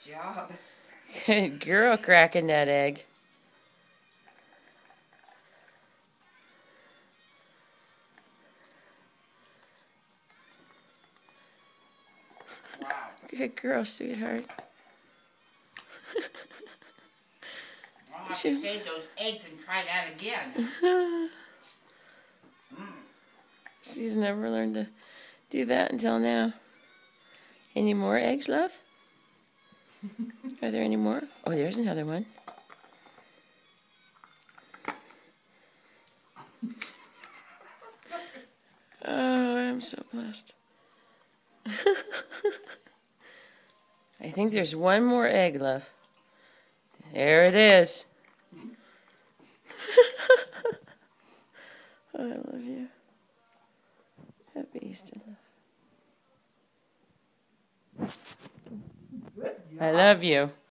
job. Good girl cracking that egg. Wow. Good girl, sweetheart. I'll have to save those eggs and try that again. She's never learned to do that until now. Any more eggs, love? Are there any more? Oh, there's another one. Oh, I'm so blessed. I think there's one more egg, love. There it is. Oh, I love you. Happy Easter, love. I love you.